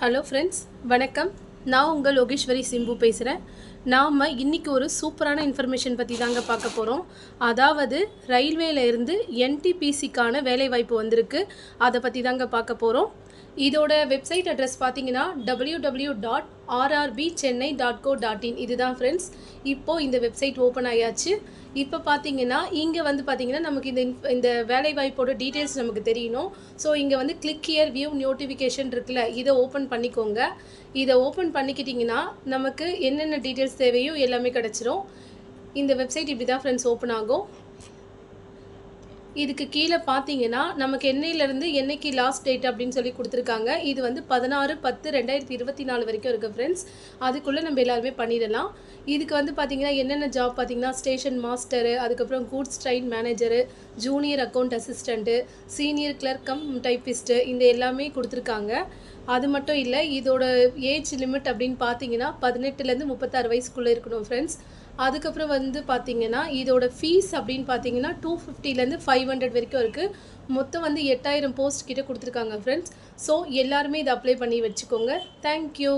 Hello friends, வணக்கம். நான் உங்கள் லோகேஸ்வரி சிம்பு பேசுகிறேன். நாம் இன்றைக்கி ஒரு சூப்பரான இன்ஃபர்மேஷன் பற்றி தாங்க பார்க்க போகிறோம். அதாவது ரயில்வேல இருந்து என்டிபிசிக்கான வேலைவாய்ப்பு வந்திருக்கு. அதை பற்றி தாங்க பார்க்க போகிறோம். இதோட வெப்சைட் அட்ரஸ் பார்த்தீங்கன்னா www.rrbchennai.co.in. இதுதான் ஃப்ரெண்ட்ஸ். இப்போது இந்த வெப்சைட் ஓப்பன் ஆயாச்சு. இப்போ பார்த்தீங்கன்னா இங்கே வந்து பார்த்தீங்கன்னா நமக்கு இந்த வேலைவாய்ப்போட டீட்டெயில்ஸ் நமக்கு தெரியணும். ஸோ இங்கே வந்து கிளிக் ஹியர் வியூ நோட்டிஃபிகேஷன் இருக்குல்ல, இதை ஓப்பன் பண்ணிக்கோங்க. இதை ஓப்பன் பண்ணிக்கிட்டிங்கன்னா நமக்கு என்னென்ன டீட்டெயில்ஸ் தேவையோ எல்லாமே கிடச்சிரும். இந்த வெப்சைட் இப்படி தான் ஃப்ரெண்ட்ஸ் ஓப்பன் ஆகும். இதுக்கு கீழே பார்த்தீங்கன்னா நமக்கு என்னையிலேருந்து என்னைக்கு லாஸ்ட் டேட் அப்படின்னு சொல்லி கொடுத்துருக்காங்க. இது வந்து 16/10/2024 வரைக்கும் இருக்குது ஃப்ரெண்ட்ஸ். அதுக்குள்ளே நம்ம எல்லாருமே பண்ணிடலாம். இதுக்கு வந்து பார்த்திங்கன்னா என்னென்ன ஜாப் பார்த்திங்கன்னா ஸ்டேஷன் மாஸ்டரு, அதுக்கப்புறம் goods train manager, junior account assistant, senior clerk cum typist, இந்த எல்லாமே கொடுத்துருக்காங்க. அது மட்டும் இல்லை, இதோட ஏஜ் லிமிட் அப்படின்னு பார்த்தீங்கன்னா 18லேருந்து 36 வயசுக்குள்ளே இருக்கணும் ஃப்ரெண்ட்ஸ். அதுக்கப்புறம் வந்து பார்த்தீங்கன்னா இதோட ஃபீஸ் அப்படின்னு பார்த்தீங்கன்னா 250லேருந்து 500 வரைக்கும் இருக்குது. மொத்தம் வந்து 8000 போஸ்ட் கிட்ட கொடுத்துருக்காங்க ஃப்ரெண்ட்ஸ். ஸோ எல்லாருமே இதை அப்ளை பண்ணி வச்சுக்கோங்க. தேங்க்யூ.